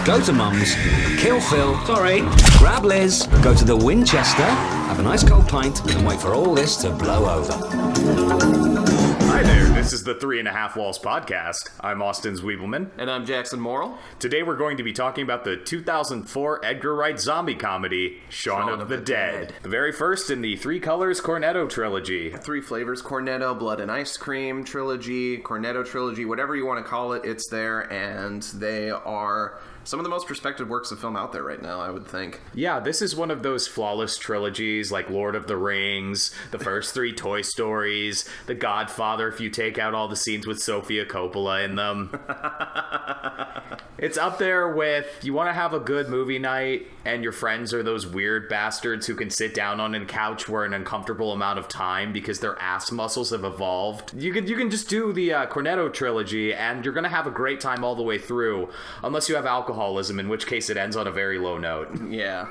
go to Mum's, kill Phil, grab Liz, go to the Winchester, have a nice cold pint, and wait for all this to blow over. Hi there, this is the 3.5 Walls podcast. I'm Austin Zwiebelman. And I'm Jackson Morrill. Today we're going to be talking about the 2004 Edgar Wright zombie comedy, Shaun of the Dead. The very first in the Three Colors Cornetto trilogy. Three flavors, Cornetto, Blood and Ice Cream trilogy, Cornetto trilogy, whatever you want to call it, it's there, and they are some of the most respected works of film out there right now, I would think. Yeah, this is one of those flawless trilogies like Lord of the Rings, the first three Toy Stories, The Godfather if you take out all the scenes with Sofia Coppola in them. It's up there with, you want to have a good movie night and your friends are those weird bastards who can sit down on a couch for an uncomfortable amount of time because their ass muscles have evolved. You can just do the Cornetto trilogy and you're going to have a great time all the way through, unless you have alcoholism, in which case it ends on a very low note. Yeah.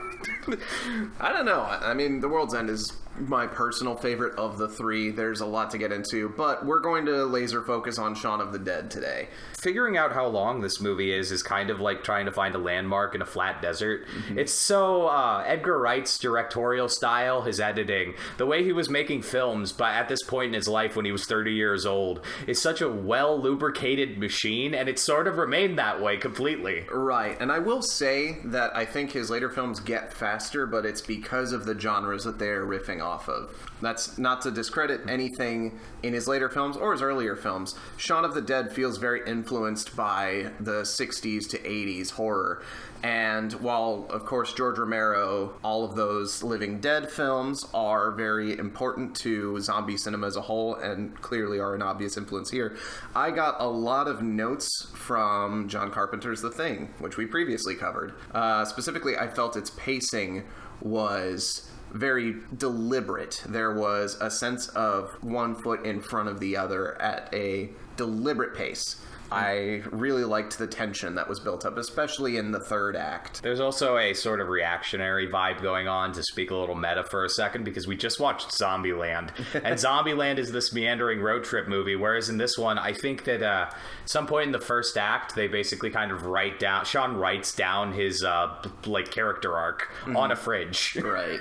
I don't know. I mean, The World's End is my personal favorite of the three. There's a lot to get into, but we're going to laser focus on Shaun of the Dead today. Figuring out how long this movie is kind of like trying to find a landmark in a flat desert. Mm-hmm. It's so Edgar Wright's directorial style, his editing, the way he was making films, but at this point in his life when he was 30 years old, is such a well-lubricated machine, and it's sort of remained that way completely. Right, and I will say that I think his later films get faster, but it's because of the genres that they're riffing off of. That's not to discredit anything in his later films or his earlier films. Shaun of the Dead feels very influenced by the 60s to 80s horror. And while, of course, George Romero, all of those Living Dead films are very important to zombie cinema as a whole and clearly are an obvious influence here, I got a lot of notes from John Carpenter's The Thing, which we previously covered. Specifically, I felt its pacing was very deliberate. There was a sense of one foot in front of the other at a deliberate pace. I really liked the tension that was built up, especially in the third act. There's also a sort of reactionary vibe going on, to speak a little meta for a second, because we just watched Zombieland. And Zombieland is this meandering road trip movie, whereas in this one, I think that at some point in the first act, they basically kind of Shaun writes down his character arc on a fridge. Right.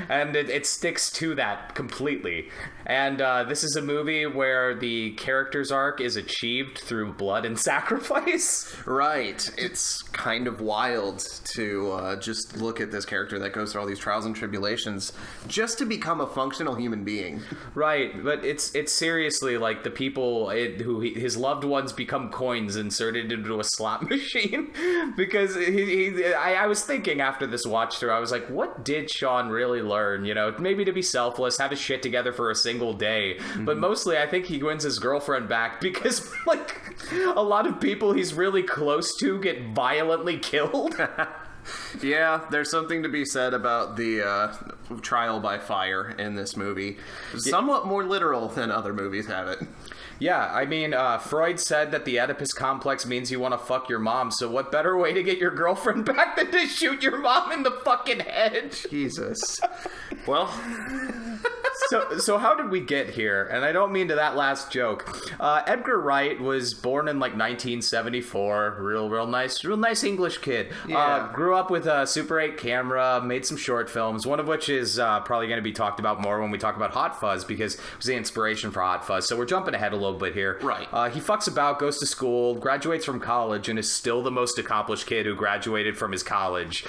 And it sticks to that completely. And this is a movie where the character's arc is achieved through blood and sacrifice. Right. It's kind of wild to just look at this character that goes through all these trials and tribulations just to become a functional human being. Right, but it's seriously like the people his loved ones become coins inserted into a slot machine. Because I was thinking after this watch through, I was like, what did Shaun really learn? You know, maybe to be selfless, have his shit together for a single day. Mm-hmm. But mostly I think he wins his girlfriend back because, a lot of people he's really close to get violently killed. Yeah, there's something to be said about the trial by fire in this movie. Somewhat more literal than other movies have it. Yeah, I mean, Freud said that the Oedipus complex means you want to fuck your mom, so what better way to get your girlfriend back than to shoot your mom in the fucking head? Jesus. Well... So how did we get here? And I don't mean to that last joke. Edgar Wright was born in 1974. Real nice English kid. Yeah. Grew up with a Super 8 camera, made some short films, one of which is probably going to be talked about more when we talk about Hot Fuzz, because it was the inspiration for Hot Fuzz. So we're jumping ahead a little bit here. Right. He fucks about, goes to school, graduates from college, and is still the most accomplished kid who graduated from his college.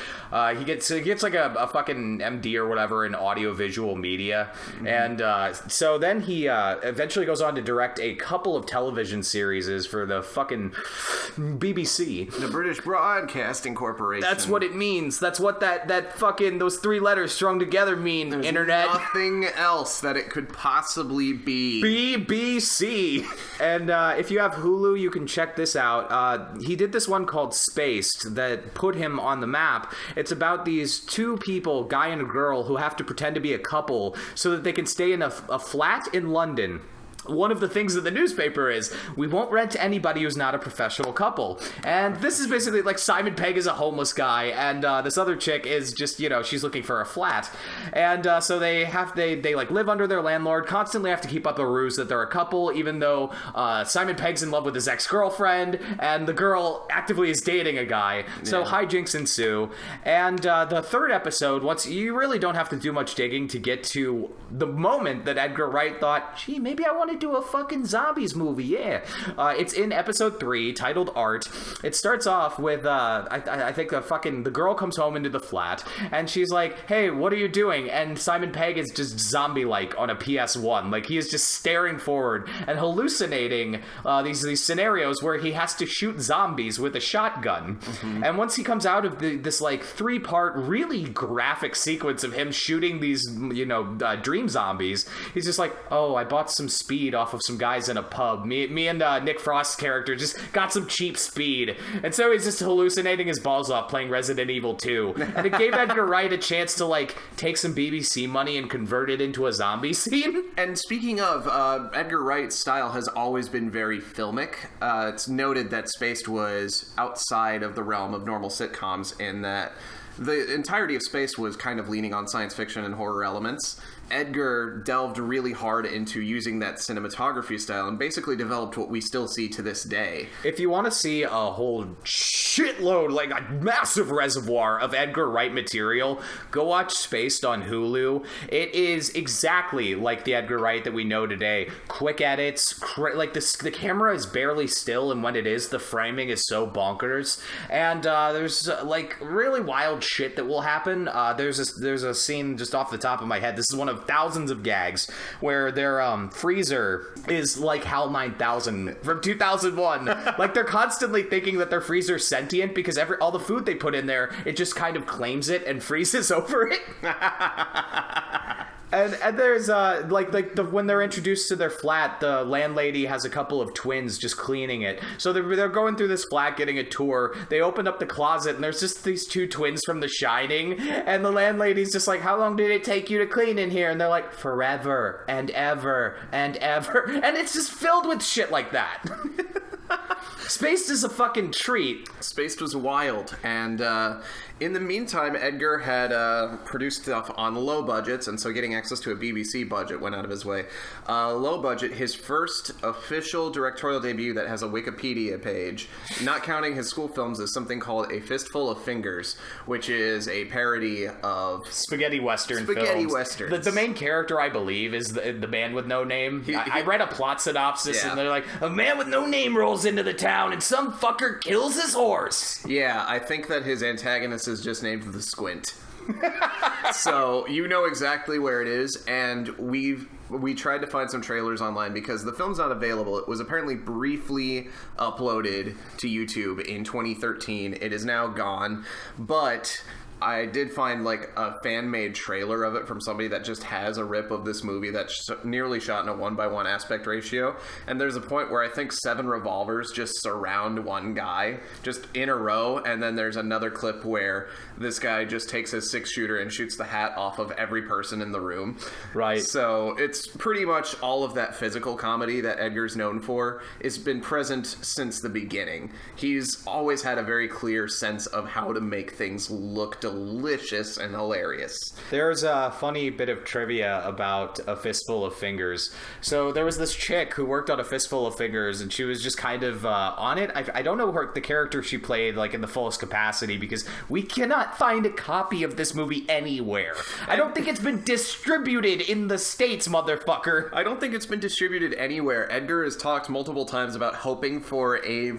He gets like a fucking MD or whatever in audiovisual media. Mm-hmm. And so then he eventually goes on to direct a couple of television series for the fucking BBC. The British Broadcasting Corporation. That's what it means. That's what that fucking, those three letters strung together mean. There's Internet. Nothing else that it could possibly be. BBC. And if you have Hulu, you can check this out. He did this one called Spaced that put him on the map. It's about these two people, guy and a girl, who have to pretend to be a couple so that they can stay in a flat in London. one of the things in the newspaper is, we won't rent to anybody who's not a professional couple. And this is basically like Simon Pegg is a homeless guy, and this other chick is just, she's looking for a flat. And so they like live under their landlord, constantly have to keep up a ruse that they're a couple, even though Simon Pegg's in love with his ex-girlfriend, and the girl actively is dating a guy. So hijinks ensue. And the third episode, once you really don't have to do much digging to get to the moment that Edgar Wright thought, gee, maybe I want to do a fucking zombies movie, yeah. It's in episode 3, titled Art. It starts off with, I think the girl comes home into the flat, and she's like, hey, what are you doing? And Simon Pegg is just zombie-like on a PS1. Like, he is just staring forward and hallucinating these scenarios where he has to shoot zombies with a shotgun. Mm-hmm. And once he comes out of this, like, 3-part, really graphic sequence of him shooting these, dream zombies, he's just like, oh, I bought some speed off of some guys in a pub. Me and Nick Frost's character just got some cheap speed. And so he's just hallucinating his balls off playing Resident Evil 2. And it gave Edgar Wright a chance to, like, take some BBC money and convert it into a zombie scene. And speaking of, Edgar Wright's style has always been very filmic. It's noted that Spaced was outside of the realm of normal sitcoms in that the entirety of Spaced was kind of leaning on science fiction and horror elements. Edgar delved really hard into using that cinematography style and basically developed what we still see to this day. If you want to see a whole shitload, like a massive reservoir of Edgar Wright material, go watch Spaced on Hulu. It is exactly like the Edgar Wright that we know today. Quick edits, the camera is barely still, and when it is, the framing is so bonkers. And there's like really wild shit that will happen. There's a scene just off the top of my head. This is one of thousands of gags where their freezer is like HAL 9000 from 2001. Like, they're constantly thinking that their freezer's sentient because all the food they put in there, it just kind of claims it and freezes over it. And there's when they're introduced to their flat, the landlady has a couple of twins just cleaning it. So they're going through this flat, getting a tour. They open up the closet, and there's just these 2 twins from The Shining. And the landlady's just like, how long did it take you to clean in here? And they're like, forever and ever and ever. And it's just filled with shit like that. Spaced is a fucking treat. Spaced was wild, and in the meantime, Edgar had produced stuff on low budgets, and so getting access to a BBC budget went out of his way. Low budget, his first official directorial debut that has a Wikipedia page, not counting his school films, is something called A Fistful of Fingers, which is a parody of spaghetti westerns. The main character, I believe, is the man with no name. I read a plot synopsis, and they're like, a man with no name rolls into the town, and some fucker kills his horse. Yeah, I think that his antagonist is just named the Squint. So you know exactly where it is, and we tried to find some trailers online because the film's not available. It was apparently briefly uploaded to YouTube in 2013. It is now gone, but I did find like a fan-made trailer of it from somebody that just has a rip of this movie that's nearly shot in a 1:1 aspect ratio. And there's a point where I think 7 revolvers just surround one guy just in a row. And then there's another clip where this guy just takes his 6-shooter and shoots the hat off of every person in the room. Right. So it's pretty much all of that physical comedy that Edgar's known for has been present since the beginning. He's always had a very clear sense of how to make things look delicious and hilarious. There's a funny bit of trivia about A Fistful of Fingers. So there was this chick who worked on A Fistful of Fingers, and she was just kind of on it. I don't know the character she played like in the fullest capacity because we cannot find a copy of this movie anywhere. I don't think it's been distributed in the States, motherfucker. I don't think it's been distributed anywhere. Edgar has talked multiple times about hoping for a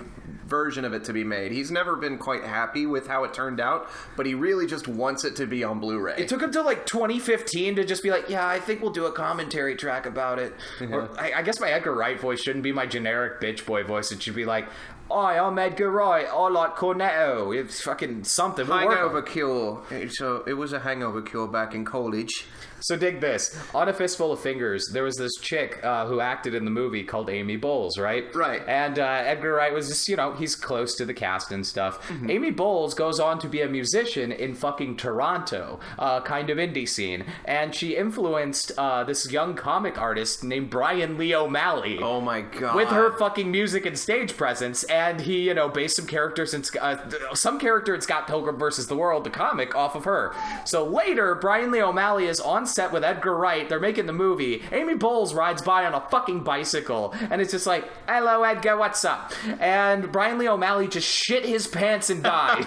version of it to be made. He's never been quite happy with how it turned out, but he really just wants it to be on Blu-ray. It took him to like 2015 to just be like, yeah, I think we'll do a commentary track about it. Mm-hmm. Or I guess my Edgar Wright voice shouldn't be my generic bitch boy voice. It should be like, hi, I'm Edgar Wright. I like Cornetto. It's fucking something. Hangover cure. It was a hangover cure back in college. So dig this. On A Fistful of Fingers, there was this chick who acted in the movie called Amy Bowles, right? Right. And Edgar Wright was just, he's close to the cast and stuff. Amy Bowles goes on to be a musician in fucking Toronto, kind of indie scene, and she influenced this young comic artist named Brian Lee O'Malley. Oh my god. With her fucking music and stage presence, and he, based some characters in some character in Scott Pilgrim vs. the World, the comic, off of her. So later, Brian Lee O'Malley is on set with Edgar Wright. They're making the movie. Amy Bowles rides by on a fucking bicycle, and it's just like, hello, Edgar, what's up? And Brian Lee O'Malley just shit his pants and died.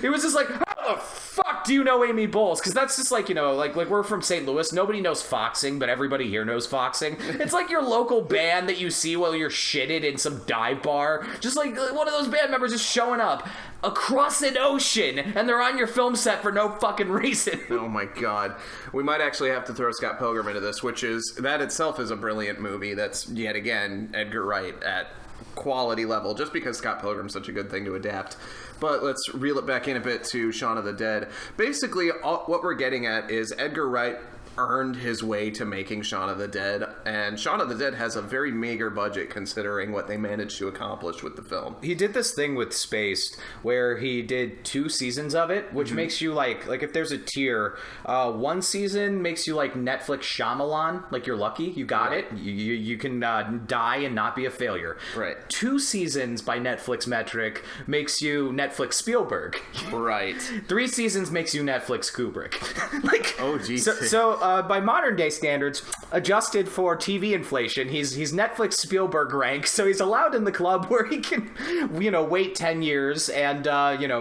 It was just like, how the fuck do you know Amy Bowles? Because that's just like, like we're from St. Louis. Nobody knows foxing, but everybody here knows foxing. It's like your local band that you see while you're shitted in some dive bar. Just like one of those band members is showing up across an ocean, and they're on your film set for no fucking reason. Oh my god. We might actually have to throw Scott Pilgrim into this, which is, that itself is a brilliant movie. That's, yet again, Edgar Wright at quality level, just because Scott Pilgrim's such a good thing to adapt. But let's reel it back in a bit to Shaun of the Dead. Basically, what we're getting at is Edgar Wright earned his way to making Shaun of the Dead, and Shaun of the Dead has a very meager budget considering what they managed to accomplish with the film. He did this thing with Spaced where he did 2 seasons of it, which makes you like if there's a tier, 1 season makes you like Netflix Shyamalan, like you're lucky, you got it, you can die and not be a failure. Right. 2 seasons by Netflix metric makes you Netflix Spielberg. Right. 3 seasons makes you Netflix Kubrick. Oh geez. So by modern day standards, adjusted for TV inflation, he's Netflix Spielberg rank, so he's allowed in the club where he can, wait 10 years and,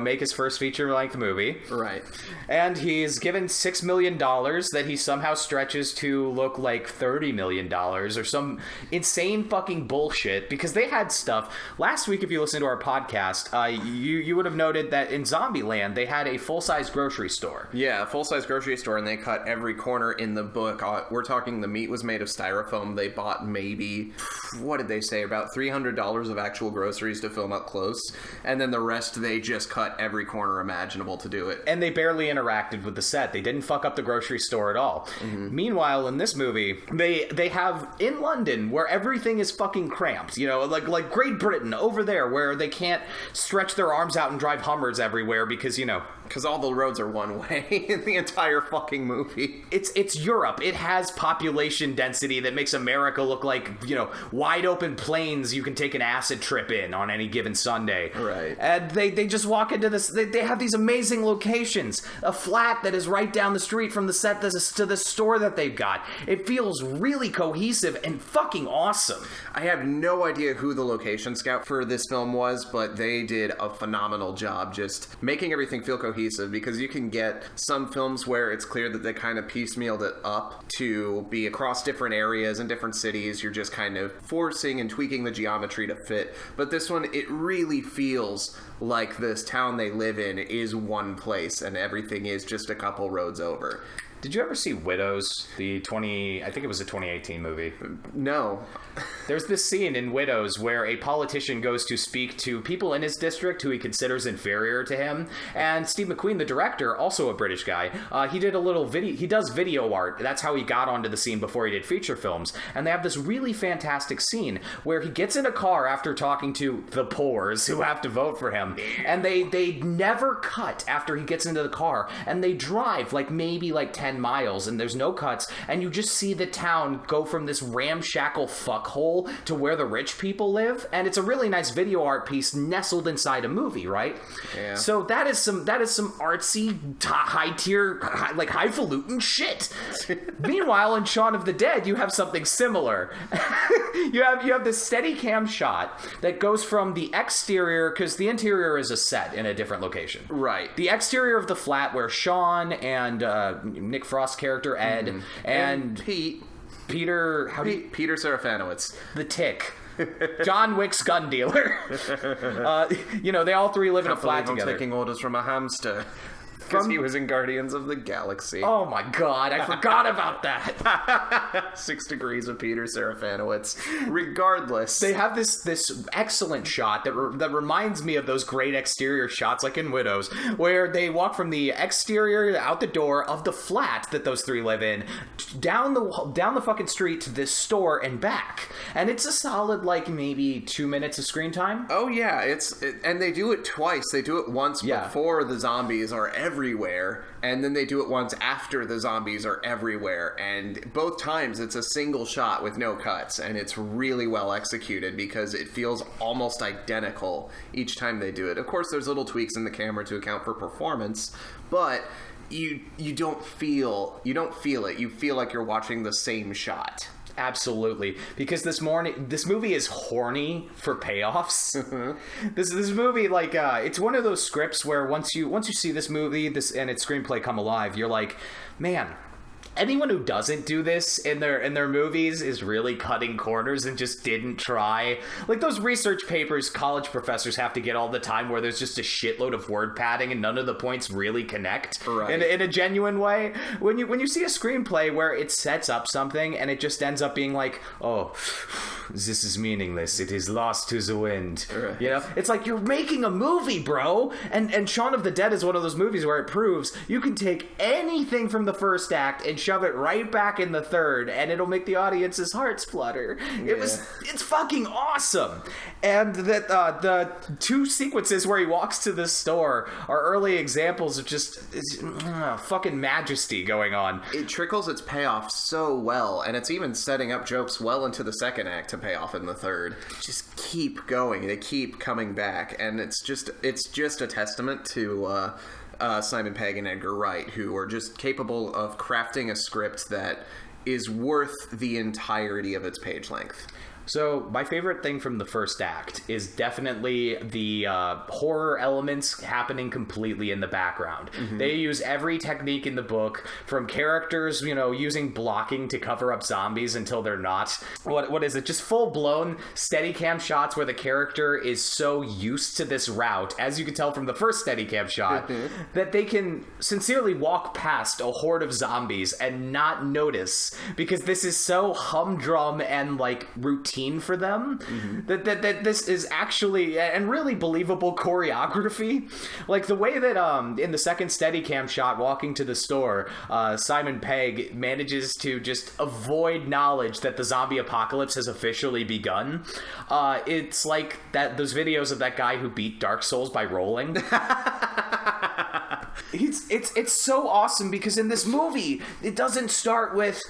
make his first feature-length movie. Right. And he's given $6 million that he somehow stretches to look like $30 million or some insane fucking bullshit, because they had stuff. Last week, if you listened to our podcast, you would have noted that in Zombieland, they had a full-size grocery store. Yeah, a full-size grocery store, and they cut every corner in the book. We're talking the meat was made of styrofoam. They bought maybe, what did they say, about $300 of actual groceries to film up close, and then the rest they just cut every corner imaginable to do it. And they barely interacted with the set. They didn't fuck up the grocery store at all. Meanwhile, in this movie, they have in London where everything is fucking cramped, like Great Britain over there where they can't stretch their arms out and drive Hummers everywhere because because all the roads are one way in the entire fucking movie. It's Europe. It has population density that makes America look like, wide open plains you can take an acid trip in on any given Sunday. Right. And they just walk into this, they have these amazing locations. A flat that is right down the street from the set to the store that they've got. It feels really cohesive and fucking awesome. I have no idea who the location scout for this film was, but they did a phenomenal job just making everything feel cohesive, because you can get some films where it's clear that they kind of piecemealed it up to be across different areas and different cities. You're just kind of forcing and tweaking the geometry to fit. But this one, it really feels like this town they live in is one place and everything is just a couple roads over. Did you ever see Widows, I think it was a 2018 movie? No. There's this scene in Widows where a politician goes to speak to people in his district who he considers inferior to him. And Steve McQueen, the director, also a British guy, he did a little video. He does video art. That's how he got onto the scene before he did feature films. And they have this really fantastic scene where he gets in a car after talking to the poors who have to vote for him. And they never cut after he gets into the car. And they drive maybe 10 miles, and there's no cuts, and you just see the town go from this ramshackle fuckhole to where the rich people live, and it's a really nice video art piece nestled inside a movie, right? Yeah. So that is some artsy, high tier, highfalutin shit. Meanwhile, in Shaun of the Dead, you have something similar. you have this steady cam shot that goes from the exterior, because the interior is a set in a different location. Right. The exterior of the flat where Shaun and Nick Frost's character Ed and Peter Serafinowicz, the Tick, John Wick's gun dealer. They all three live in a flat together. I'm taking orders from a hamster. Because he was in Guardians of the Galaxy. Oh my god, I forgot about that. 6 Degrees of Peter Serafinowicz. Regardless. They have this excellent shot that reminds me of those great exterior shots like in Widows, where they walk from the exterior out the door of the flat that those three live in, down the fucking street to this store and back. And it's a solid, like, maybe 2 minutes of screen time. Oh yeah, and they do it twice. They do it once before the zombies are everywhere, and then they do it once after the zombies are everywhere. And both times it's a single shot with no cuts, and it's really well executed because it feels almost identical each time they do it. Of course, there's little tweaks in the camera to account for performance, but you don't feel it. You feel like you're watching the same shot. Absolutely, because this movie is horny for payoffs. This movie, like, it's one of those scripts where once you see this movie, and its screenplay come alive, you're like, man, anyone who doesn't do this in their movies is really cutting corners and just didn't try. Like those research papers college professors have to get all the time where there's just a shitload of word padding and none of the points really connect in a genuine way. When you see a screenplay where it sets up something and it just ends up being like, oh, this is meaningless. It is lost to the wind. Right. You know, it's like you're making a movie, bro. And Shaun of the Dead is one of those movies where it proves you can take anything from the first act and shove it right back in the third, and it'll make the audience's hearts flutter. Yeah. It's fucking awesome. And that the two sequences where he walks to the store are early examples of just fucking majesty going on. It trickles its payoff so well, and it's even setting up jokes well into the second act to pay off in the third. Just keep going. They keep coming back, and it's just a testament to Simon Pegg and Edgar Wright, who are just capable of crafting a script that is worth the entirety of its page length. So my favorite thing from the first act is definitely the horror elements happening completely in the background. Mm-hmm. They use every technique in the book, from characters, using blocking to cover up zombies until they're not. What is it? Just full-blown Steadicam shots where the character is so used to this route, as you can tell from the first Steadicam shot, that they can sincerely walk past a horde of zombies and not notice, because this is so humdrum and, like, routine for them, that this is actually and really believable choreography. Like the way that in the second Steadicam shot walking to the store, Simon Pegg manages to just avoid knowledge that the zombie apocalypse has officially begun. It's like those videos of that guy who beat Dark Souls by rolling. It's so awesome, because in this movie it doesn't start with,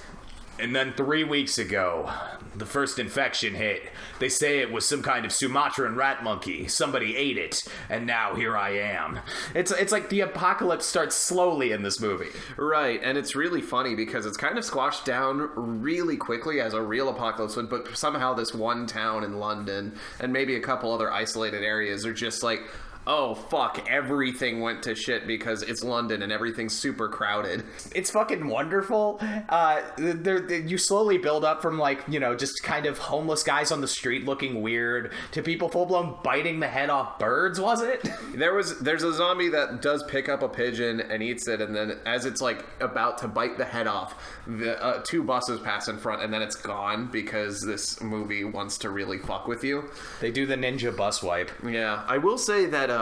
and then 3 weeks ago, the first infection hit. They say it was some kind of Sumatran rat monkey. Somebody ate it, and now here I am. It's like the apocalypse starts slowly in this movie. Right, and it's really funny because it's kind of squashed down really quickly as a real apocalypse would, but somehow this one town in London and maybe a couple other isolated areas are just like, oh, fuck, everything went to shit because it's London and everything's super crowded. It's fucking wonderful. You slowly build up from, like, just kind of homeless guys on the street looking weird to people full-blown biting the head off birds, was it? There's a zombie that does pick up a pigeon and eats it, and then as it's, like, about to bite the head off, the two buses pass in front, and then it's gone because this movie wants to really fuck with you. They do the ninja bus wipe. Yeah. I will say that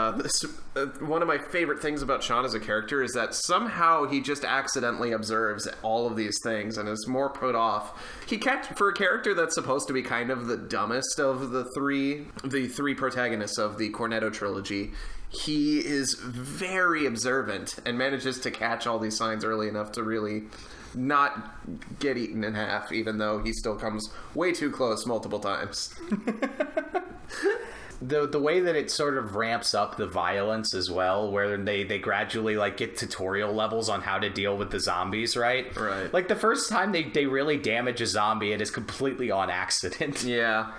one of my favorite things about Shaun as a character is that somehow he just accidentally observes all of these things and is more put off. For a character that's supposed to be kind of the dumbest of the three protagonists of the Cornetto trilogy, he is very observant and manages to catch all these signs early enough to really not get eaten in half, even though he still comes way too close multiple times. The way that it sort of ramps up the violence as well, where they gradually, like, get tutorial levels on how to deal with the zombies, right? Right. Like, the first time they really damage a zombie, it is completely on accident. Yeah.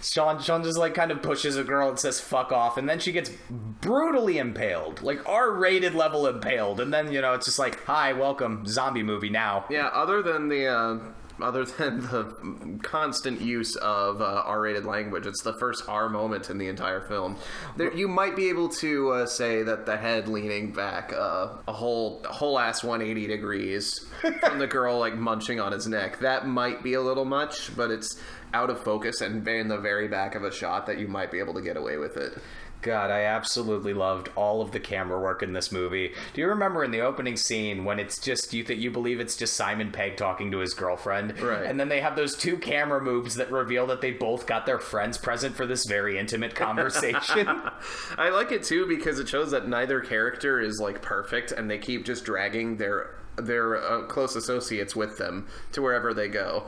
Shaun just, like, kind of pushes a girl and says, fuck off, and then she gets brutally impaled. Like, R-rated level impaled. And then, it's just like, hi, welcome, zombie movie now. Yeah, other than the other than the constant use of R-rated language. It's the first R moment in the entire film. You might be able to say that the head leaning back a whole ass 180 degrees from the girl like munching on his neck. That might be a little much, but it's out of focus and in the very back of a shot that you might be able to get away with it. God, I absolutely loved all of the camera work in this movie. Do you remember in the opening scene when it's just, you believe it's just Simon Pegg talking to his girlfriend? Right. And then they have those two camera moves that reveal that they both got their friends present for this very intimate conversation. I like it too because it shows that neither character is like perfect and they keep just dragging their close associates with them to wherever they go.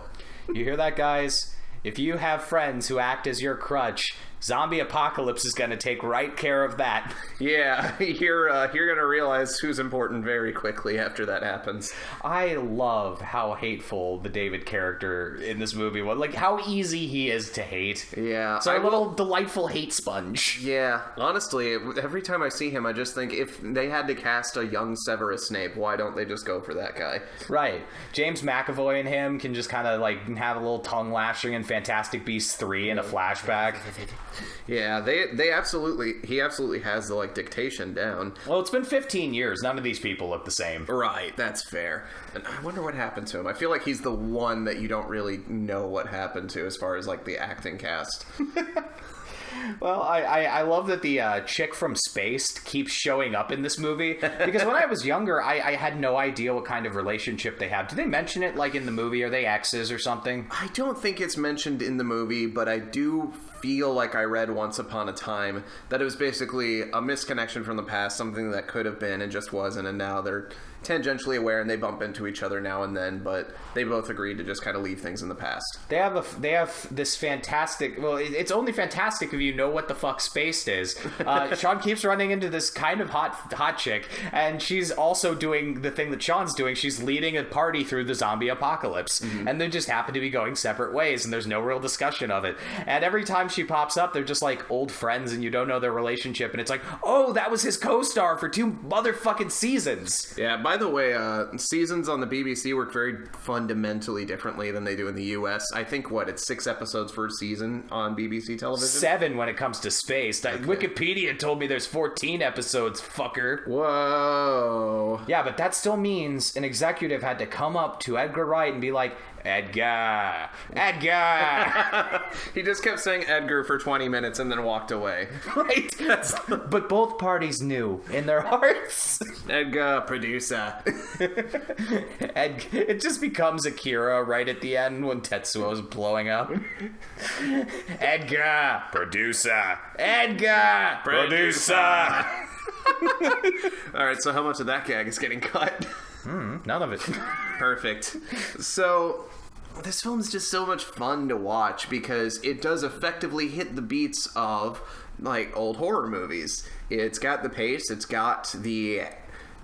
You hear that, guys? If you have friends who act as your crutch, zombie apocalypse is going to take right care of that. Yeah, you're going to realize who's important very quickly after that happens. I love how hateful the David character in this movie was. Like, how easy he is to hate. Yeah. It's a little delightful hate sponge. Yeah. Honestly, every time I see him, I just think if they had to cast a young Severus Snape, why don't they just go for that guy? Right. James McAvoy and him can just kind of, like, have a little tongue lashing in Fantastic Beasts 3 in a flashback. Yeah, he absolutely has the like dictation down. Well, it's been 15 years. None of these people look the same. Right, that's fair. And I wonder what happened to him. I feel like he's the one that you don't really know what happened to as far as like the acting cast. Well, I love that the chick from Spaced keeps showing up in this movie, because when I was younger, I had no idea what kind of relationship they have. Do they mention it, like, in the movie? Are they exes or something? I don't think it's mentioned in the movie, but I do feel like I read once upon a time that it was basically a misconnection from the past, something that could have been and just wasn't, and now they're tangentially aware and they bump into each other now and then, but they both agreed to just kind of leave things in the past. They have this fantastic, well, it's only fantastic if you know what the fuck Spaced is. Shaun keeps running into this kind of hot chick, and she's also doing the thing that Shaun's doing. She's leading a party through the zombie apocalypse, and they just happen to be going separate ways, and there's no real discussion of it. And every time she pops up, they're just like old friends, and you don't know their relationship, and it's like, oh, that was his co-star for 2 motherfucking seasons. Yeah, by the way, seasons on the BBC work very fundamentally differently than they do in the US. I think, it's 6 episodes per season on BBC television? 7 when it comes to Spaced. Okay. Wikipedia told me there's 14 episodes, fucker. Whoa. Yeah, but that still means an executive had to come up to Edgar Wright and be like, Edgar! He just kept saying Edgar for 20 minutes and then walked away. Right? But both parties knew in their hearts. Edgar, producer. It just becomes Akira right at the end when Tetsuo's blowing up. Edgar, producer. Edgar, producer. Alright, so how much of that gag is getting cut? None of it. Perfect. So, this film's just so much fun to watch because it does effectively hit the beats of, like, old horror movies. It's got the pace, it's got the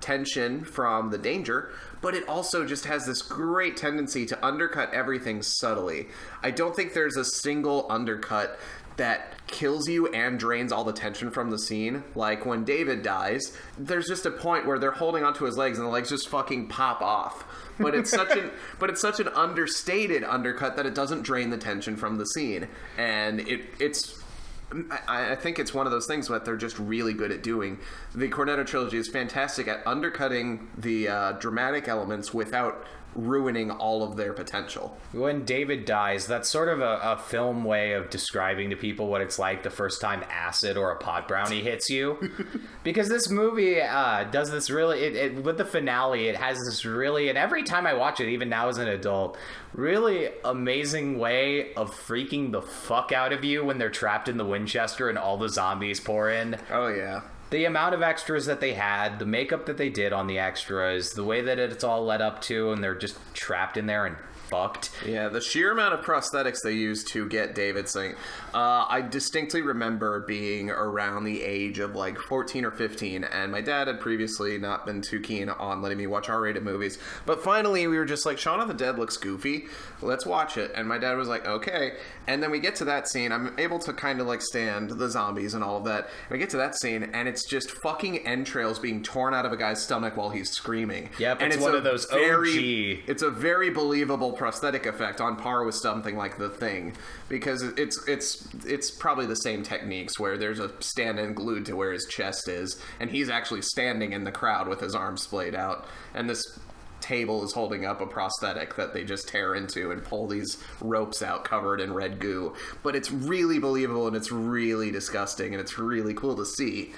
tension from the danger, but it also just has this great tendency to undercut everything subtly. I don't think there's a single undercut that kills you and drains all the tension from the scene. Like when David dies, there's just a point where they're holding onto his legs and the legs just fucking pop off. But it's such an understated undercut that it doesn't drain the tension from the scene. And I think it's one of those things that they're just really good at doing. The Cornetto trilogy is fantastic at undercutting the dramatic elements without ruining all of their potential. When David dies, that's sort of a film way of describing to people what it's like the first time acid or a pot brownie hits you. Because this movie does this really, with the finale, it has this really, and every time I watch it, even now as an adult, really amazing way of freaking the fuck out of you when they're trapped in the Winchester and all the zombies pour in. Oh, yeah. The amount of extras that they had, the makeup that they did on the extras, the way that it's all led up to, and they're just trapped in there and fucked. Yeah, the sheer amount of prosthetics they used to get David saying. I distinctly remember being around the age of like 14 or 15, and my dad had previously not been too keen on letting me watch R-rated movies. But finally, we were just like, Shaun of the Dead looks goofy. Let's watch it. And my dad was like, okay. And then we get to that scene. I'm able to kind of like stand the zombies and all of that. And we get to that scene, and it's just fucking entrails being torn out of a guy's stomach while he's screaming. Yep, and it's one of those OG. It's a very believable prosthetic effect on par with something like The Thing, because it's probably the same techniques where there's a stand-in glued to where his chest is, and he's actually standing in the crowd with his arms splayed out, and this table is holding up a prosthetic that they just tear into and pull these ropes out covered in red goo. But it's really believable, and it's really disgusting, and it's really cool to see.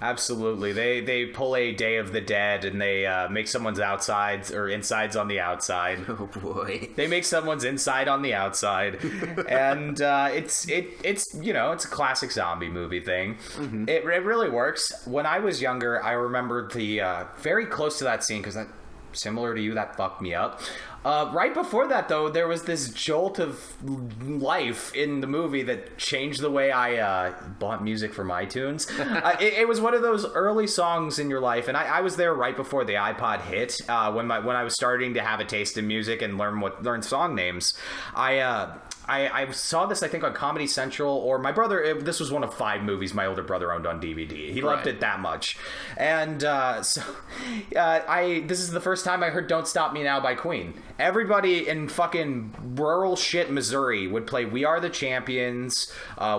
Absolutely. They pull a Day of the Dead, and they make someone's outsides or insides on the outside. Oh boy. They make someone's inside on the outside. And it's you know, it's a classic zombie movie thing. Mm-hmm. It really works. When I was younger, I remember the very close to that scene, because that, similar to you, that fucked me up. Right before that, though, there was this jolt of life in the movie that changed the way I bought music from iTunes. It was one of those early songs in your life, and I was there right before the iPod hit. When I was starting to have a taste in music and learn song names, I saw this, I think, on Comedy Central, or my brother, this was one of 5 movies my older brother owned on DVD. He loved it that much. And this is the first time I heard Don't Stop Me Now by Queen. Everybody in fucking rural shit Missouri would play We Are the Champions,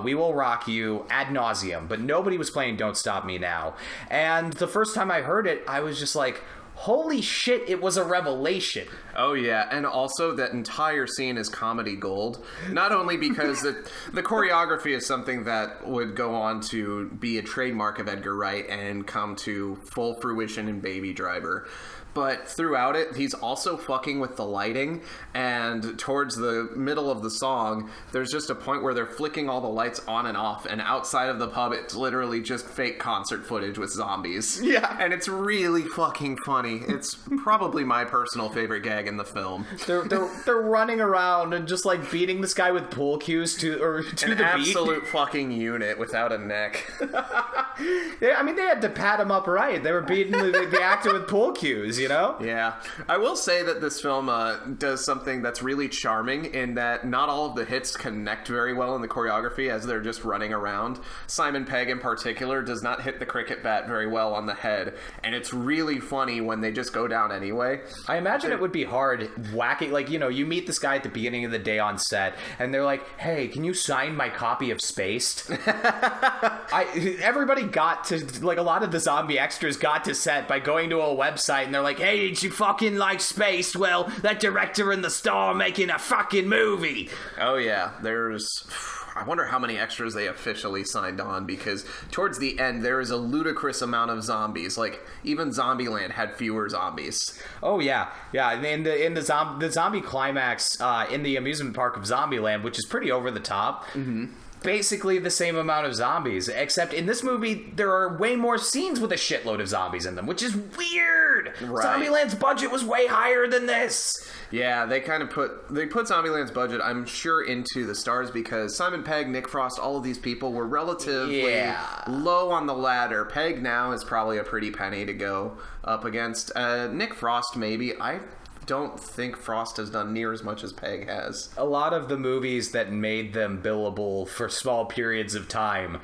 We Will Rock You, ad nauseum, but nobody was playing Don't Stop Me Now. And the first time I heard it, I was just like, holy shit, it was a revelation. Oh, yeah. And also, that entire scene is comedy gold. Not only because the choreography is something that would go on to be a trademark of Edgar Wright and come to full fruition in Baby Driver, but throughout it, he's also fucking with the lighting, and towards the middle of the song, there's just a point where they're flicking all the lights on and off, and outside of the pub, it's literally just fake concert footage with zombies. Yeah. And it's really fucking funny. It's probably my personal favorite gag in the film. They're running around and just like beating this guy with pool cues to the beat. An absolute fucking unit without a neck. Yeah, I mean, they had to pat him up right. They were beating the actor with pool cues, you know? Yeah. I will say that this film does something that's really charming in that not all of the hits connect very well in the choreography as they're just running around. Simon Pegg in particular does not hit the cricket bat very well on the head, and it's really funny when they just go down anyway. I imagine it would be hard whacking, like, you know, you meet this guy at the beginning of the day on set, and they're like, hey, can you sign my copy of Spaced? Everybody got to, like, a lot of the zombie extras got to set by going to a website, and they're like, hey, did you fucking like Spaced? Well, that director and the star making a fucking movie. Oh, yeah. I wonder how many extras they officially signed on, because towards the end, there is a ludicrous amount of zombies. Like, even Zombieland had fewer zombies. Oh, yeah. Yeah, in the zombie climax in the amusement park of Zombieland, which is pretty over the top, basically the same amount of zombies, except in this movie, there are way more scenes with a shitload of zombies in them, which is weird! Right. Zombieland's budget was way higher than this! Yeah, they kind of put Zombieland's budget, I'm sure, into the stars because Simon Pegg, Nick Frost, all of these people were relatively low on the ladder. Pegg now is probably a pretty penny to go up against. Nick Frost, maybe. I don't think Frost has done near as much as Pegg has. A lot of the movies that made them billable for small periods of time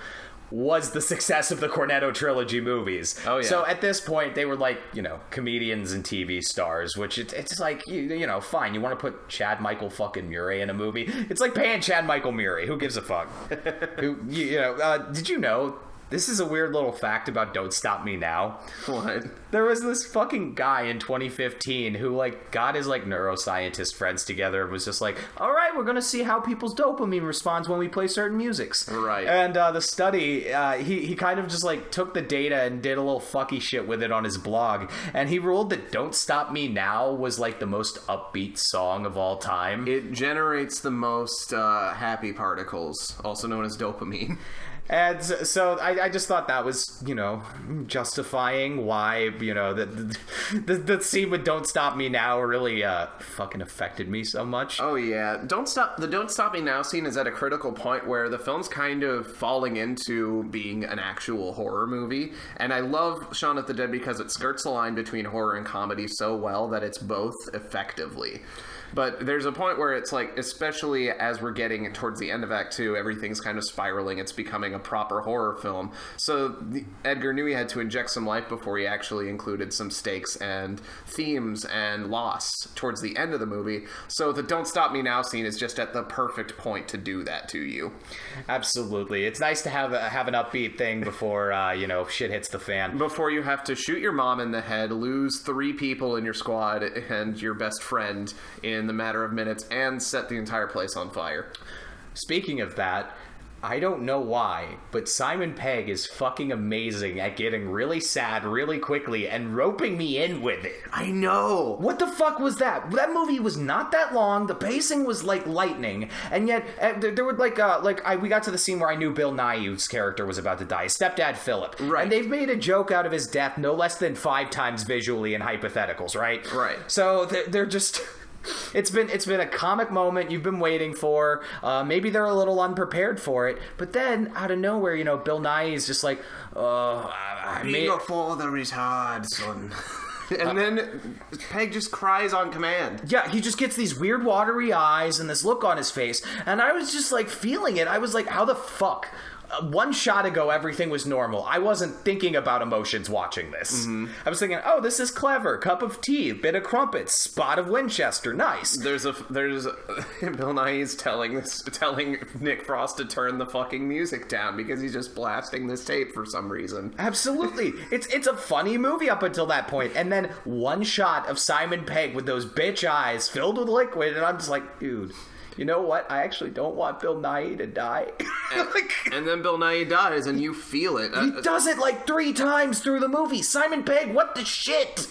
was the success of the Cornetto trilogy movies. Oh, yeah. So at this point, they were like, you know, comedians and TV stars, which it's like, you know, fine. You want to put Chad Michael fucking Murray in a movie? It's like paying Chad Michael Murray. Who gives a fuck? Did you know... This is a weird little fact about Don't Stop Me Now. What? There was this fucking guy in 2015 who, like, got his, like, neuroscientist friends together and was just like, all right, we're going to see how people's dopamine responds when we play certain musics. Right. And the study, he kind of just, like, took the data and did a little fucky shit with it on his blog. And he ruled that Don't Stop Me Now was, like, the most upbeat song of all time. It generates the most happy particles, also known as dopamine. And so I just thought that was, you know, justifying why, you know, the scene with Don't Stop Me Now really fucking affected me so much. Oh, yeah. The Don't Stop Me Now scene is at a critical point where the film's kind of falling into being an actual horror movie. And I love Shaun of the Dead because it skirts the line between horror and comedy so well that it's both effectively. But there's a point where it's like, especially as we're getting towards the end of Act 2, everything's kind of spiraling. It's becoming a proper horror film. So Edgar knew he had to inject some life before he actually included some stakes and themes and loss towards the end of the movie. So the Don't Stop Me Now scene is just at the perfect point to do that to you. Absolutely. It's nice to have an upbeat thing before, shit hits the fan. Before you have to shoot your mom in the head, lose 3 people in your squad and your best friend in the matter of minutes, and set the entire place on fire. Speaking of that, I don't know why, but Simon Pegg is fucking amazing at getting really sad really quickly and roping me in with it. I know. What the fuck was that? That movie was not that long. The pacing was like lightning, and yet there would we got to the scene where I knew Bill Nighy's character was about to die, his stepdad Philip, right? And they've made a joke out of his death no less than 5 times visually in hypotheticals, right? Right. So they're just. It's been a comic moment you've been waiting for. Maybe they're a little unprepared for it, but then out of nowhere, Bill Nighy is just like, Being a father is hard, son. And then Peg just cries on command. Yeah, he just gets these weird watery eyes and this look on his face, and I was just like feeling it. I was like, how the fuck? One shot ago, everything was normal. I wasn't thinking about emotions watching this. Mm-hmm. I was thinking, oh, this is clever. Cup of tea, bit of crumpets, spot of Winchester, nice. There's Bill Nighy's telling Nick Frost to turn the fucking music down because he's just blasting this tape for some reason. Absolutely. It's a funny movie up until that point, and then one shot of Simon Pegg with those bitch eyes filled with liquid, and I'm just like, dude. You know what? I actually don't want Bill Nighy to die. And then Bill Nighy dies, and you feel it. He does it like 3 times through the movie. Simon Pegg, what the shit?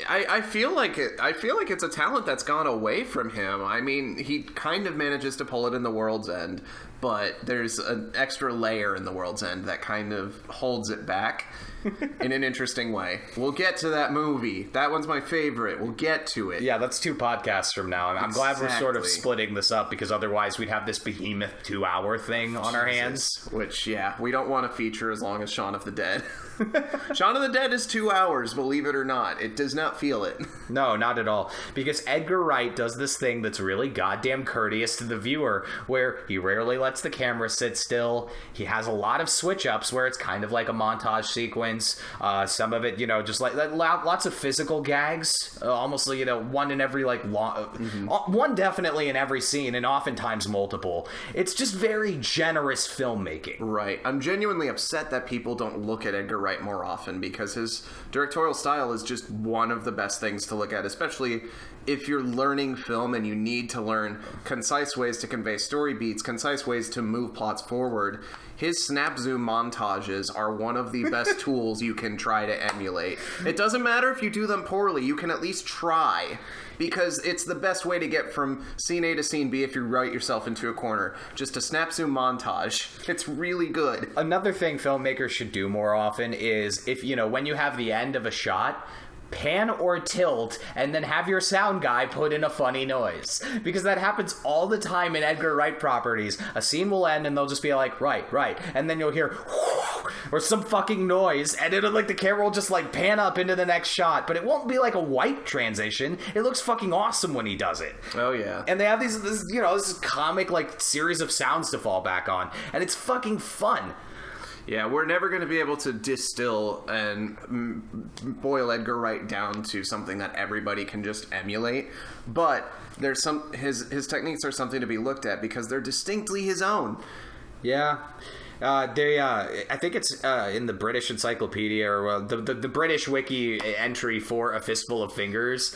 I feel like it. I feel like it's a talent that's gone away from him. I mean, he kind of manages to pull it in The World's End, but there's an extra layer in The World's End that kind of holds it back. In an interesting way. We'll get to that movie. That one's my favorite. We'll get to it. Yeah, that's 2 podcasts from now. I'm glad we're sort of splitting this up, because otherwise we'd have this behemoth 2-hour thing on our hands. Which, yeah, we don't want to feature as long as Shaun of the Dead. Shaun of the Dead is 2 hours, believe it or not. It does not feel it. No, not at all. Because Edgar Wright does this thing that's really goddamn courteous to the viewer, where he rarely lets the camera sit still. He has a lot of switch-ups where it's kind of like a montage sequence. Some of it, just like lots of physical gags, almost, one in every, one definitely in every scene, and oftentimes multiple. It's just very generous filmmaking. Right. I'm genuinely upset that people don't look at Edgar Wright more often, because his directorial style is just one of the best things to look at, especially if you're learning film and you need to learn concise ways to convey story beats, concise ways to move plots forward. His snap zoom montages are one of the best tools you can try to emulate. It doesn't matter if you do them poorly, you can at least try, because it's the best way to get from scene A to scene B if you write yourself into a corner. Just a snap zoom montage. It's really good. Another thing filmmakers should do more often is, if when you have the end of a shot, pan or tilt, and then have your sound guy put in a funny noise. Because that happens all the time in Edgar Wright properties. A scene will end and they'll just be like, right, and then you'll hear or some fucking noise, and it'll the camera will just pan up into the next shot, but it won't be like a white transition. It looks fucking awesome when he does it. Oh yeah. And they have this comic series of sounds to fall back on, and it's fucking fun. Yeah, we're never going to be able to distill and boil Edgar Wright down to something that everybody can just emulate, but there's his techniques are something to be looked at because they're distinctly his own. Yeah. I think it's in the British Encyclopedia, or the British Wiki entry for A Fistful of Fingers.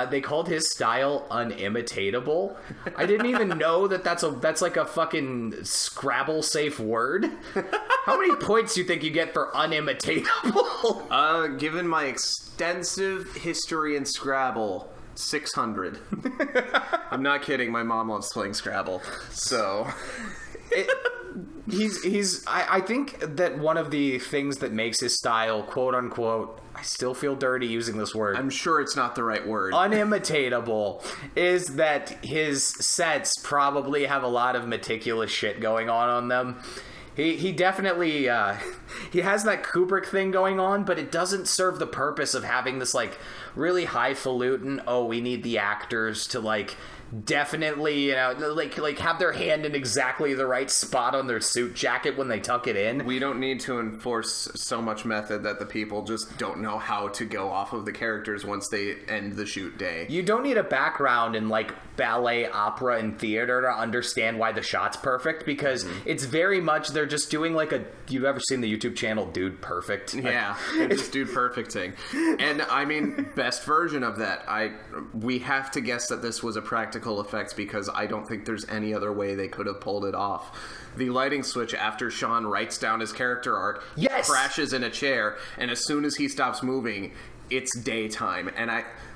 They called his style unimitatable. I didn't even know that's like a fucking Scrabble safe word. How many points do you think you get for unimitatable? Given my extensive history in Scrabble, 600. I'm not kidding. My mom loves playing Scrabble, so. I think that one of the things that makes his style, quote unquote, I still feel dirty using this word. I'm sure it's not the right word. Unimitatable, is that his sets probably have a lot of meticulous shit going on them. He definitely, he has that Kubrick thing going on, but it doesn't serve the purpose of having this, really highfalutin, we need the actors to, definitely, like have their hand in exactly the right spot on their suit jacket when they tuck it in. We don't need to enforce so much method that the people just don't know how to go off of the characters once they end the shoot day. You don't need a background in like ballet, opera, and theater to understand why the shot's perfect, because it's very much they're just doing like you've ever seen the YouTube channel Dude Perfect? Yeah, it's just Dude Perfecting. And I mean, best version of that. We have to guess that this was a practical effect because I don't think there's any other way they could have pulled it off. The lighting switch after Shaun writes down his character arc, crashes in a chair, and as soon as he stops moving, it's daytime. And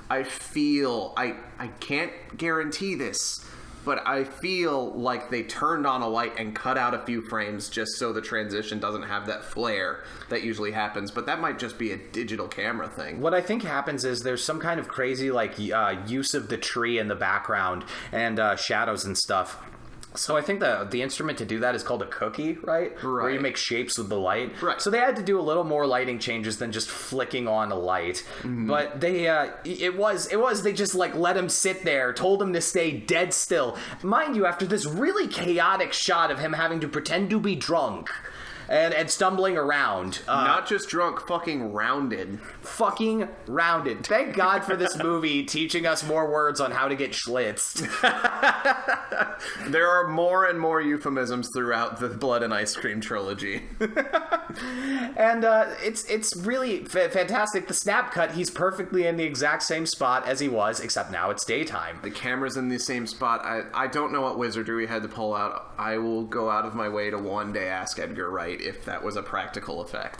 I feel, I can't guarantee this, but I feel like they turned on a light and cut out a few frames just so the transition doesn't have that flare that usually happens. But that might just be a digital camera thing. What I think happens is there's some kind of crazy use of the tree in the background and shadows and stuff. So I think the instrument to do that is called a cookie, right? Where you make shapes with the light. Right. So they had to do a little more lighting changes than just flicking on a light. But they they just like let him sit there, told him to stay dead still. Mind you, after this really chaotic shot of him having to pretend to be drunk and stumbling around. Not just drunk, fucking rounded. Fucking rounded. Thank God for this movie teaching us more words on how to get schlitzed. There are more and more euphemisms throughout the Blood and Ice Cream trilogy. And it's really fantastic. The snap cut, he's perfectly in the exact same spot as he was, except now it's daytime. The camera's in the same spot. I don't know what wizardry we had to pull out. I will go out of my way to one day ask Edgar Wright if that was a practical effect.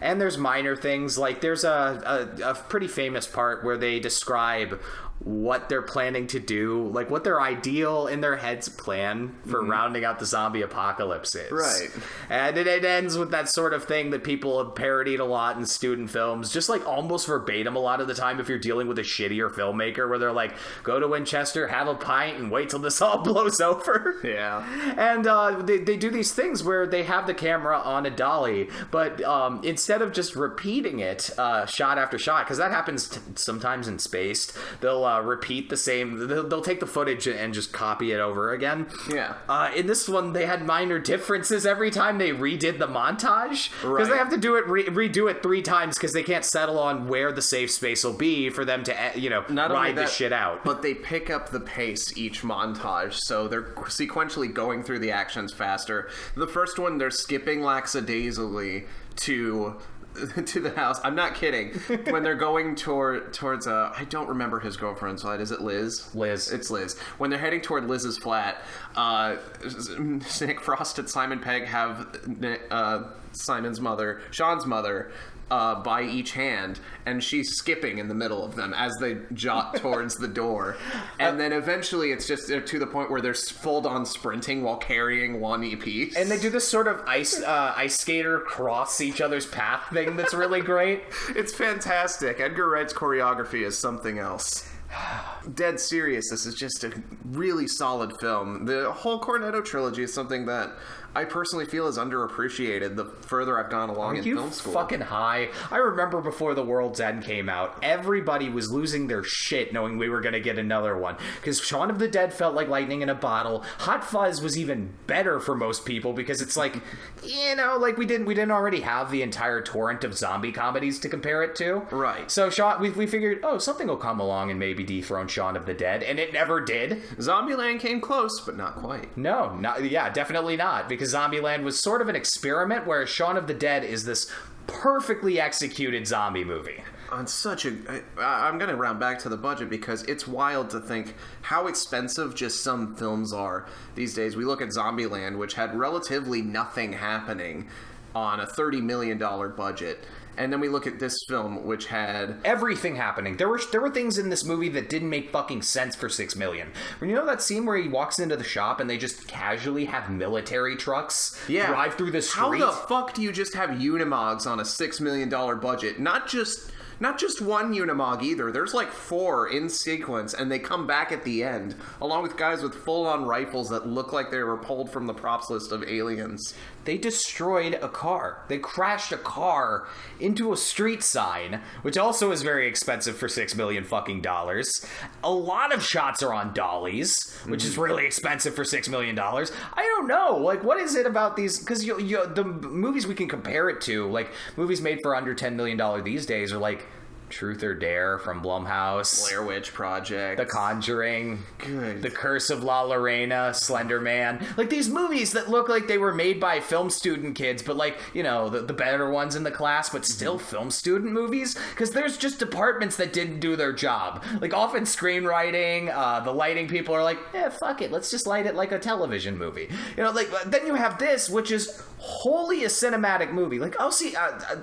And there's minor things, like there's a pretty famous part where they describe what they're planning to do, like what their ideal in their heads plan for rounding out the zombie apocalypse is. Right. And it ends with that sort of thing that people have parodied a lot in student films, just like almost verbatim a lot of the time if you're dealing with a shittier filmmaker, where they're like, go to Winchester, have a pint, and wait till this all blows over. Yeah. And they do these things where they have the camera on a dolly, but instead of just repeating it shot after shot, because that happens sometimes in Spaced, they'll repeat the same. They'll take the footage and just copy it over again. Yeah. In this one, they had minor differences every time they redid the montage, because they have to do it redo it 3 times because they can't settle on where the safe space will be for them to ride the shit out. But they pick up the pace each montage, so they're sequentially going through the actions faster. The first one, they're skipping lackadaisically to the house. I'm not kidding. When they're going towards I don't remember his girlfriend's flat. Is it Liz? Liz. It's Liz. When they're heading toward Liz's flat, Nick Frost and Simon Pegg have Simon's mother, Shaun's mother, by each hand, and she's skipping in the middle of them as they jot towards the door. And then eventually it's just to the point where they're full-on sprinting while carrying one each. And they do this sort of ice skater cross each other's path thing that's really great. It's fantastic. Edgar Wright's choreography is something else. Dead serious, this is just a really solid film. The whole Cornetto trilogy is something that I personally feel is underappreciated the further I've gone along in film school. Fucking high. I remember before The World's End came out, everybody was losing their shit knowing we were going to get another one. Because Shaun of the Dead felt like lightning in a bottle. Hot Fuzz was even better for most people because it's like, like we didn't already have the entire torrent of zombie comedies to compare it to. Right. So we figured, something will come along and maybe dethrone Shaun of the Dead, and it never did. Zombieland came close, but not quite. No, definitely not, because Zombieland was sort of an experiment, whereas Shaun of the Dead is this perfectly executed zombie movie. On I'm going to round back to the budget because it's wild to think how expensive just some films are these days. We look at Zombieland, which had relatively nothing happening on a $30 million budget. And then we look at this film, which had everything happening. There were things in this movie that didn't make fucking sense for $6 million. When you know that scene where he walks into the shop and they just casually have military trucks drive through the street? How the fuck do you just have Unimogs on a $6 million budget? Not just one Unimog either. There's like 4 in sequence, and they come back at the end, along with guys with full-on rifles that look like they were pulled from the props list of Aliens. They destroyed a car. They crashed a car into a street sign, which also is very expensive for $6 million fucking dollars. A lot of shots are on dollies, which is really expensive for $6 million. I don't know. Like, what is it about these? Because the movies we can compare it to, like movies made for under $10 million these days, are like Truth or Dare from Blumhouse, Blair Witch Project, The Conjuring, Good. The Curse of La Lorena, Slender Man. Like these movies that look like they were made by film student kids, but like, you know, the better ones in the class, but still film student movies. Because there's just departments that didn't do their job. Like often screenwriting, the lighting people are like, fuck it, let's just light it like a television movie. You know, like then you have this, which is wholly a cinematic movie. Like I'll see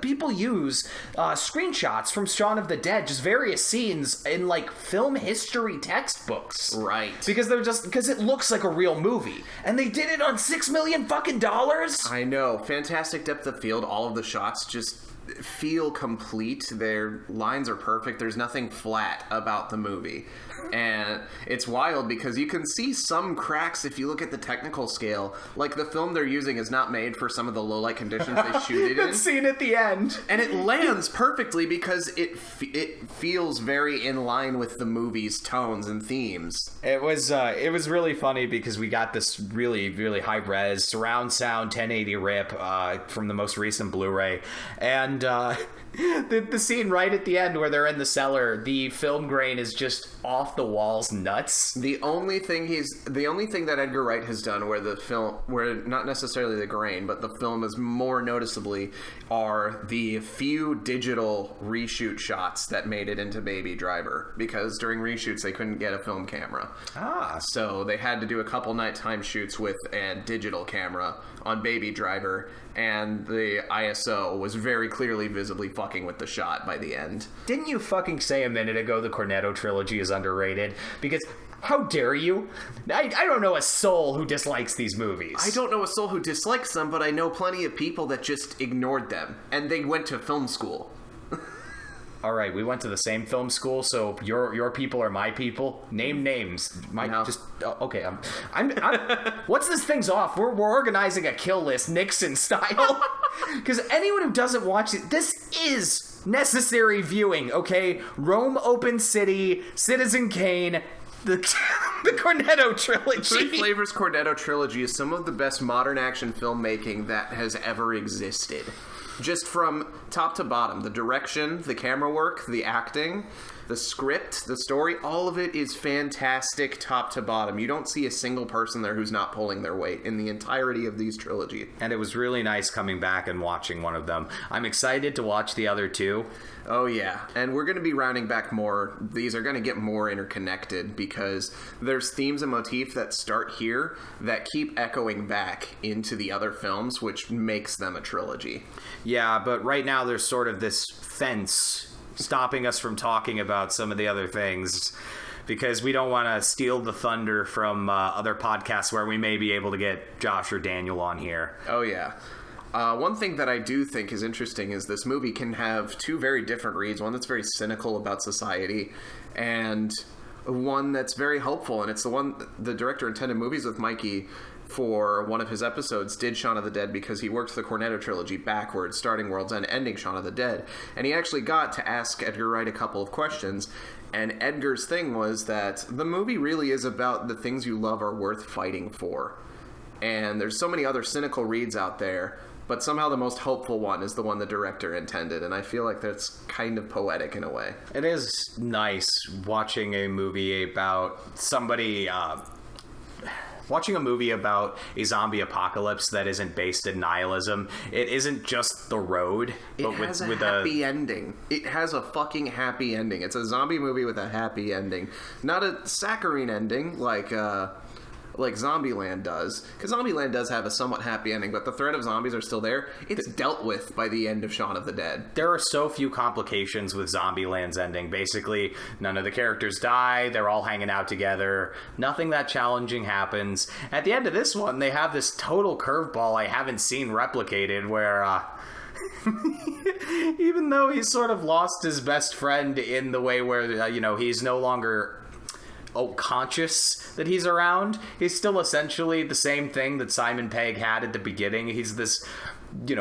people use screenshots from Shaun of the Dead, just various scenes in like film history textbooks, right? Because it looks like a real movie, and they did it on $6 million fucking dollars. I know, fantastic depth of field. All of the shots just feel complete. Their lines are perfect. There's nothing flat about the movie. And it's wild because you can see some cracks if you look at the technical scale. Like the film they're using is not made for some of the low light conditions they shoot it in. That scene at the end. And it lands perfectly because it feels very in line with the movie's tones and themes. It was really funny because we got this really, really high res surround sound 1080 rip from the most recent Blu-ray, and the scene right at the end where they're in the cellar, the film grain is just off the walls nuts. The only thing that Edgar Wright has done where not necessarily the grain, but the film is more noticeably, are the few digital reshoot shots that made it into Baby Driver, because during reshoots they couldn't get a film camera. So they had to do a couple nighttime shoots with a digital camera on Baby Driver, and the ISO was very clearly visibly fucking with the shot by the end. Didn't you fucking say a minute ago the Cornetto trilogy is underrated? Because how dare you? I don't know a soul who dislikes these movies. I don't know a soul who dislikes them, but I know plenty of people that just ignored them, and they went to film school. All right, we went to the same film school, so your people are my people. Name names. No. Okay. I'm what's this thing's off? We're organizing a kill list, Nixon style. Because anyone who doesn't watch it, this is necessary viewing. Okay, Rome, Open City, Citizen Kane, the Cornetto trilogy. Three Flavors Cornetto trilogy is some of the best modern action filmmaking that has ever existed. Just from top to bottom, the direction, the camera work, the acting, the script, the story, all of it is fantastic top to bottom. You don't see a single person there who's not pulling their weight in the entirety of these trilogies. And it was really nice coming back and watching one of them. I'm excited to watch the other two. Oh yeah, and we're going to be rounding back more. These are going to get more interconnected because there's themes and motifs that start here that keep echoing back into the other films, which makes them a trilogy. Yeah, but right now there's sort of this fence stopping us from talking about some of the other things because we don't want to steal the thunder from other podcasts where we may be able to get Josh or Daniel on here. Oh yeah. One thing that I do think is interesting is this movie can have two very different reads. One that's very cynical about society, and one that's very hopeful. And it's the one the director intended Movies with Mikey for one of his episodes did Shaun of the Dead because he worked the Cornetto trilogy backwards, starting World's End, ending Shaun of the Dead. And he actually got to ask Edgar Wright a couple of questions. And Edgar's thing was that the movie really is about the things you love are worth fighting for. And there's so many other cynical reads out there, but somehow the most hopeful one is the one the director intended, and I feel like that's kind of poetic in a way. It is nice watching a movie about somebody... watching a movie about a zombie apocalypse that isn't based in nihilism. It isn't just the road, but it has a happy ending. It has a fucking happy ending. It's a zombie movie with a happy ending. Not a saccharine ending like Zombieland does, because Zombieland does have a somewhat happy ending, but the threat of zombies are still there. It's dealt with by the end of Shaun of the Dead. There are so few complications with Zombieland's ending. Basically, none of the characters die, they're all hanging out together, nothing that challenging happens. At the end of this one, they have this total curveball I haven't seen replicated, where even though he's sort of lost his best friend in the way where, he's no longer... conscious that he's around, he's still essentially the same thing that Simon Pegg had at the beginning. He's this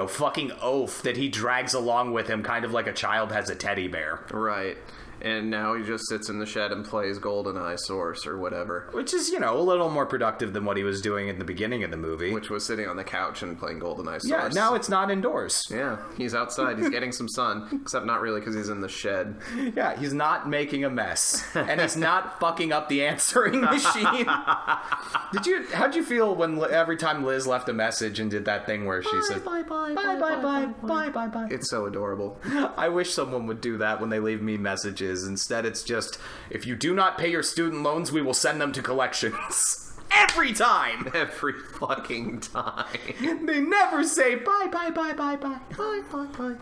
fucking oaf that he drags along with him, kind of like a child has a teddy bear. Right. And now he just sits in the shed and plays GoldenEye Source or whatever. Which is, a little more productive than what he was doing in the beginning of the movie. Which was sitting on the couch and playing GoldenEye Source. Yeah, now it's not indoors. Yeah, he's outside. He's getting some sun. Except not really, because he's in the shed. Yeah, he's not making a mess. And he's not fucking up the answering machine. How'd you feel when every time Liz left a message and did that thing where she said, bye, bye, bye, bye, bye, bye, bye, bye. It's so adorable. I wish someone would do that when they leave me messages. Instead, it's just, if you do not pay your student loans, we will send them to collections. Every time! Every fucking time. They never say bye, bye, bye, bye, bye. Bye, bye, bye.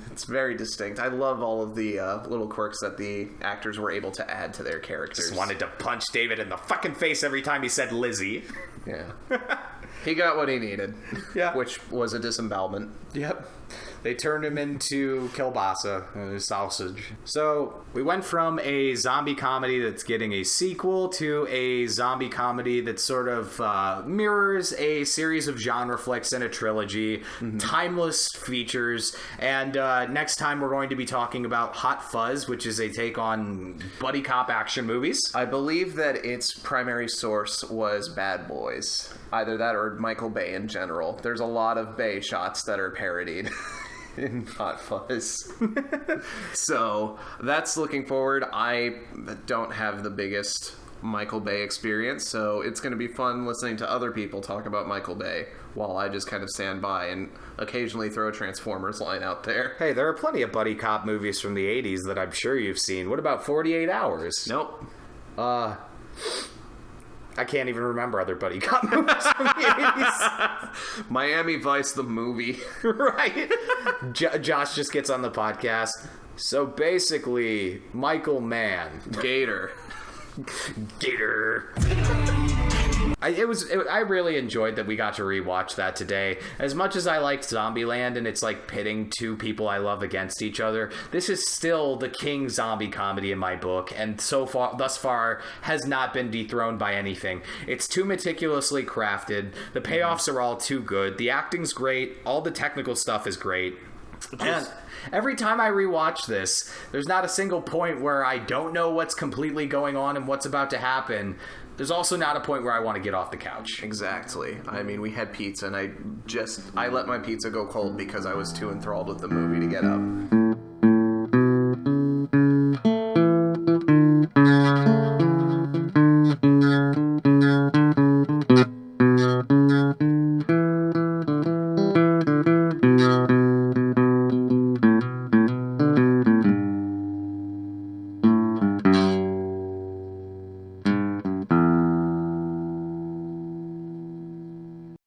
It's very distinct. I love all of the little quirks that the actors were able to add to their characters. Just wanted to punch David in the fucking face every time he said Lizzie. Yeah. He got what he needed. Yeah. Which was a disembowelment. Yep. They turned him into kielbasa, sausage. So we went from a zombie comedy that's getting a sequel to a zombie comedy that sort of mirrors a series of genre flicks and a trilogy, timeless features. And next time we're going to be talking about Hot Fuzz, which is a take on buddy cop action movies. I believe that its primary source was Bad Boys. Either that or Michael Bay in general. There's a lot of Bay shots that are parodied in Hot Fuzz. So that's looking forward. I don't have the biggest Michael Bay experience, so it's going to be fun listening to other people talk about Michael Bay while I just kind of stand by and occasionally throw a Transformers line out there. Hey, there are plenty of buddy cop movies from the 80s that I'm sure you've seen. What about 48 Hours? Nope. I can't even remember other buddy cop movies from the 80s. Miami Vice, the movie. Right. Josh just gets on the podcast. So basically, Michael Mann. Gator. I really enjoyed that we got to rewatch that today. As much as I liked Zombieland and it's like pitting two people I love against each other, this is still the king zombie comedy in my book, and thus far has not been dethroned by anything. It's too meticulously crafted. The payoffs are all too good. The acting's great. All the technical stuff is great. And every time I rewatch this, there's not a single point where I don't know what's completely going on and what's about to happen. There's also not a point where I want to get off the couch. Exactly. I mean, we had pizza, and I let my pizza go cold because I was too enthralled with the movie to get up.